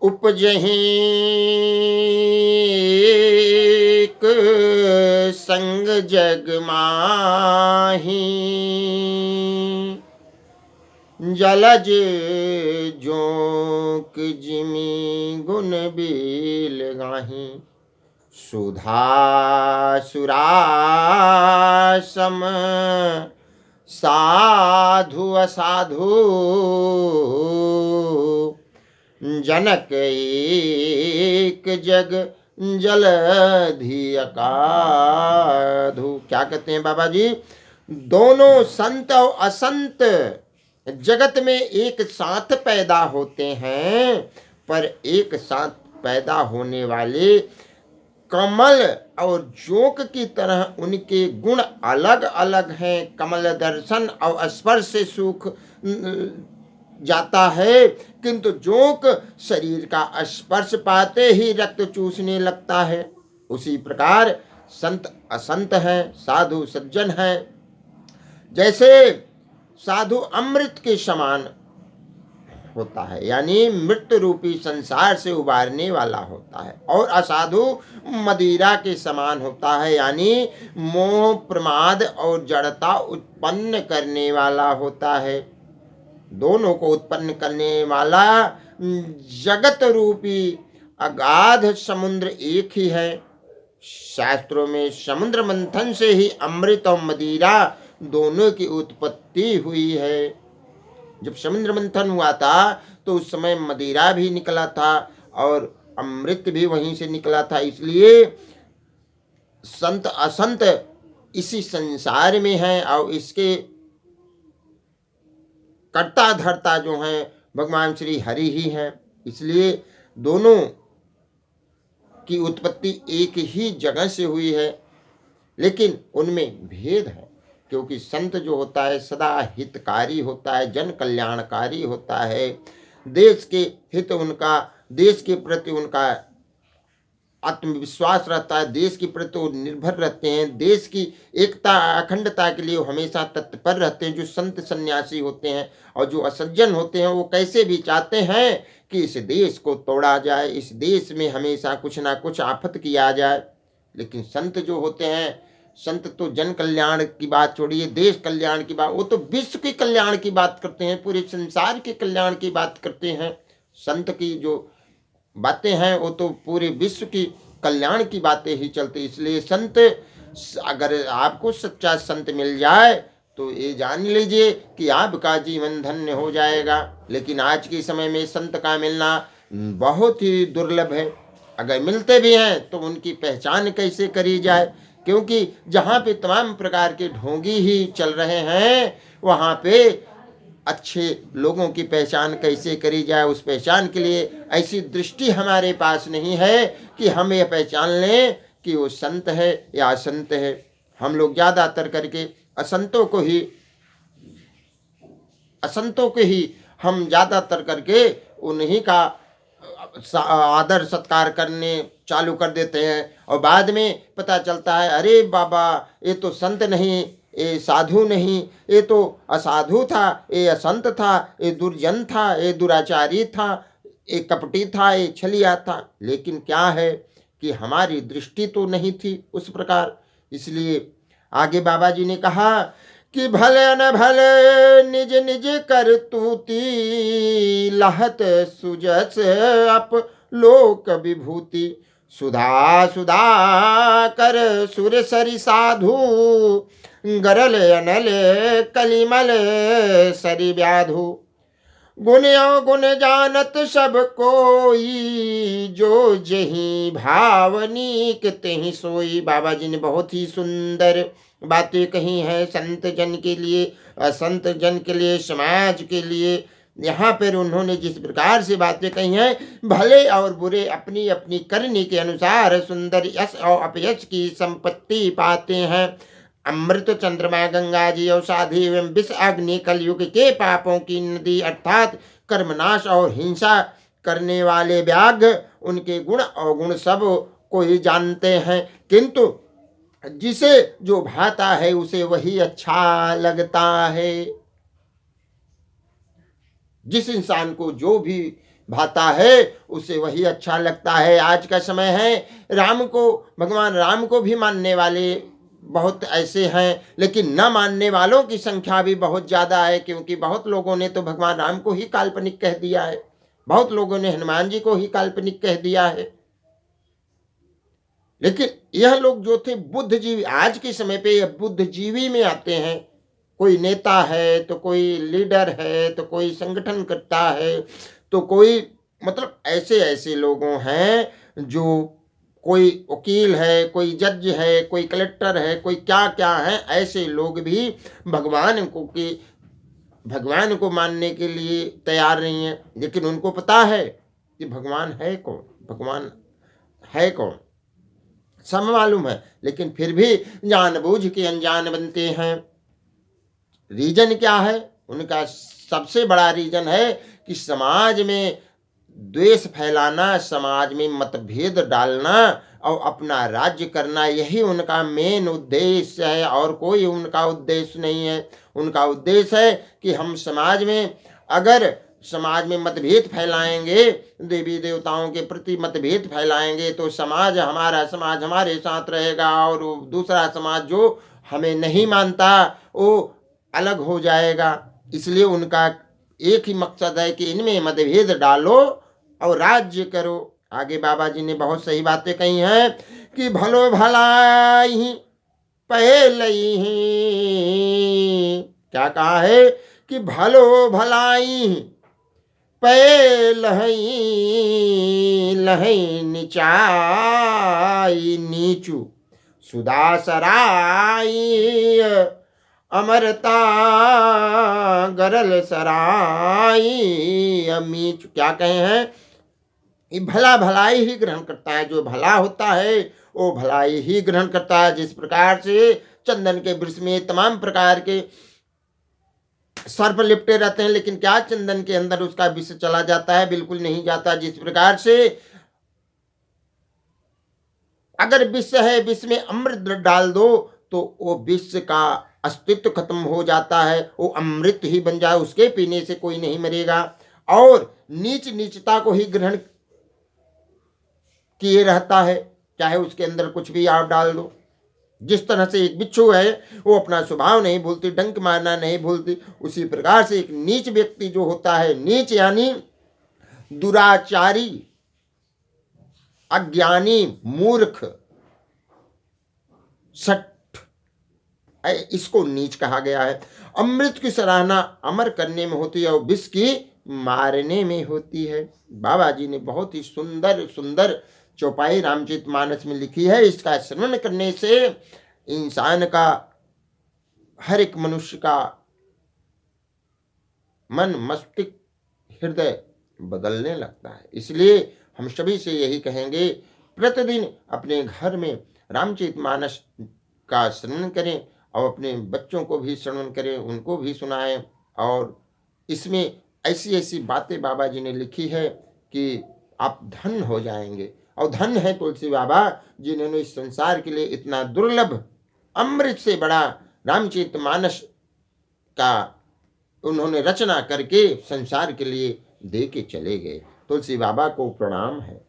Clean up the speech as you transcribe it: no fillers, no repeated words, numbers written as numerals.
उपजहि एक संग जग माही, जलज जोंक जिमि गुण बील गाही। सुधा सुरासम साधु असाधु, जनक एक जग जलधि अकाधु। क्या कहते हैं बाबा जी? दोनों संत और असंत जगत में एक साथ पैदा होते हैं, पर एक साथ पैदा होने वाले कमल और जोंक की तरह उनके गुण अलग अलग हैं। कमल दर्शन और स्पर्श से सूख जाता है, किंतु जोंक शरीर का स्पर्श पाते ही रक्त चूसने लगता है। उसी प्रकार संत असंत हैं, साधु सज्जन हैं। जैसे साधु अमृत के समान होता है, यानी मृत्यु रूपी संसार से उबारने वाला होता है, और असाधु मदिरा के समान होता है, यानी मोह प्रमाद और जड़ता उत्पन्न करने वाला होता है। दोनों को उत्पन्न करने वाला जगत रूपी अगाध समुद्र एक ही है। शास्त्रों में समुद्र मंथन से ही अमृत और मदिरा दोनों की उत्पत्ति हुई है। जब समुद्र मंथन हुआ था तो उस समय मदिरा भी निकला था और अमृत भी वहीं से निकला था। इसलिए संत असंत इसी संसार में है, और इसके कर्ता धर्ता जो हैं भगवान श्री हरि ही हैं। इसलिए दोनों की उत्पत्ति एक ही जगह से हुई है, लेकिन उनमें भेद है। क्योंकि संत जो होता है सदा हितकारी होता है, जन कल्याणकारी होता है, देश के हित उनका, देश के प्रति उनका आत्मविश्वास रहता है, देश के प्रति वो निर्भर रहते हैं, देश की एकता अखंडता के लिए वो हमेशा तत्पर रहते हैं। जो संत सन्यासी होते हैं और जो असज्जन होते हैं, वो कैसे भी चाहते हैं कि इस देश को तोड़ा जाए, इस देश में हमेशा कुछ ना कुछ आफत किया जाए। लेकिन संत जो होते हैं, संत तो जन कल्याण की बात छोड़िए, देश कल्याण की बात, वो तो विश्व के कल्याण की बात करते हैं, पूरे संसार के कल्याण की बात करते हैं। संत की जो बातें हैं वो तो पूरे विश्व की कल्याण की बातें ही चलती। इसलिए संत, अगर आपको सच्चा संत मिल जाए तो ये जान लीजिए कि आपका जीवन धन्य हो जाएगा। लेकिन आज के समय में संत का मिलना बहुत ही दुर्लभ है। अगर मिलते भी हैं तो उनकी पहचान कैसे करी जाए, क्योंकि जहाँ पे तमाम प्रकार के ढोंगी ही चल रहे हैं, वहाँ पे अच्छे लोगों की पहचान कैसे करी जाए, उस पहचान के लिए ऐसी दृष्टि हमारे पास नहीं है कि हम ये पहचान लें कि वो संत है या असंत है। हम लोग ज़्यादातर करके असंतों को ही हम ज़्यादातर करके उन्हीं का आदर सत्कार करने चालू कर देते हैं, और बाद में पता चलता है अरे बाबा ये तो संत नहीं, ये साधु नहीं, ये तो असाधु था, ये असंत था, ये दुर्जन था, ये दुराचारी था, ये कपटी था, ये छलिया था। लेकिन क्या है कि हमारी दृष्टि तो नहीं थी उस प्रकार। इसलिए आगे बाबा जी ने कहा कि भले न भले निज निज करतूती, लहत सुजस अप लोक विभूति। सुधा सुधा कर सुर सरि साधु, गरल अनल कलिमल सरि व्याधु। गुण गुण जानत सब कोई, जो जही भावनीक तेहि सोई। बाबा जी ने बहुत ही सुंदर बातें कही हैं संत जन के लिए, असंत जन के लिए, समाज के लिए। यहाँ पर उन्होंने जिस प्रकार से बातें कही हैं, भले और बुरे अपनी अपनी करनी के अनुसार सुंदर यश और अपयश की संपत्ति पाते हैं। अमृत चंद्रमा गंगा जी और साधी एवं विष अग्नि कलयुग के पापों की नदी अर्थात कर्मनाश और हिंसा करने वाले व्याघ्र उनके गुण अवगुण सब को ही जानते हैं, किंतु जिसे जो भाता है उसे वही अच्छा लगता है। जिस इंसान को जो भी भाता है उसे वही अच्छा लगता है। आज का समय है, राम को, भगवान राम को भी मानने वाले बहुत ऐसे हैं, लेकिन न मानने वालों की संख्या भी बहुत ज़्यादा है, क्योंकि बहुत लोगों ने तो भगवान राम को ही काल्पनिक कह दिया है, बहुत लोगों ने हनुमान जी को ही काल्पनिक कह दिया है। लेकिन यह लोग जो थे बुद्धिजीवी, आज के समय पे यह बुद्धिजीवी में आते हैं। कोई नेता है तो कोई लीडर है तो कोई संगठन करता है तो कोई, मतलब ऐसे ऐसे लोगों हैं जो, कोई वकील है, कोई जज है, कोई कलेक्टर है, कोई क्या क्या है, ऐसे लोग भी भगवान को मानने के लिए तैयार नहीं है। लेकिन उनको पता है कि भगवान है कौन, भगवान है कौन, सब मालूम है, लेकिन फिर भी जानबूझ के अनजान बनते हैं। रीजन क्या है उनका? सबसे बड़ा रीजन है कि समाज में द्वेष फैलाना, समाज में मतभेद डालना और अपना राज्य करना, यही उनका मेन उद्देश्य है, और कोई उनका उद्देश्य नहीं है। उनका उद्देश्य है कि हम समाज में मतभेद फैलाएंगे, देवी देवताओं के प्रति मतभेद फैलाएंगे, तो समाज हमारे साथ रहेगा, और दूसरा समाज जो हमें नहीं मानता वो अलग हो जाएगा। इसलिए उनका एक ही मकसद है कि इनमें मतभेद डालो और राज्य करो। आगे बाबा जी ने बहुत सही बातें कही हैं कि भलो भलाई पहलई, क्या कहा है कि भलो भलाई पहलई लहई निचाई नीचू सुदासराई अमरता गरल सराई अमीच। क्या कहे हैं? ये भला भलाई ही ग्रहण करता है, जो भला होता है वो भलाई ही ग्रहण करता है। जिस प्रकार से चंदन के वृक्ष में तमाम प्रकार के सर्प लिपटे रहते हैं, लेकिन क्या चंदन के अंदर उसका विष चला जाता है? बिल्कुल नहीं जाता। जिस प्रकार से अगर विष है, विष में अमृत डाल दो तो वो विष का अस्तित्व खत्म हो जाता है, वो अमृत ही बन जाए, उसके पीने से कोई नहीं मरेगा। और नीचता को ही ग्रहण किए रहता है, चाहे उसके अंदर कुछ भी आप डाल दो। जिस तरह से एक बिच्छू है वो अपना स्वभाव नहीं भूलती, डंक मारना नहीं भूलती, उसी प्रकार से एक नीच व्यक्ति जो होता है, नीच यानी दुराचारी, अज्ञानी, मूर्ख, सट, इसको नीच कहा गया है। अमृत की सराहना अमर करने में होती है और विष की मारने में होती है। बाबा जी ने बहुत ही सुंदर सुंदर चौपाई रामचरितमानस में लिखी है। इसका श्रवण करने से इंसान का, हर एक मनुष्य का मन, मस्तिष्क, हृदय बदलने लगता है। इसलिए हम सभी से यही कहेंगे, प्रतिदिन अपने घर में रामचरितमानस का श्रवण करें और अपने बच्चों को भी श्रवण करें, उनको भी सुनाएं। और इसमें ऐसी ऐसी बातें बाबा जी ने लिखी है कि आप धन्य हो जाएंगे। और धन्य है तुलसी बाबा जिन्होंने इस संसार के लिए इतना दुर्लभ अमृत से बड़ा रामचरितमानस का उन्होंने रचना करके संसार के लिए दे के चले गए। तुलसी बाबा को प्रणाम है।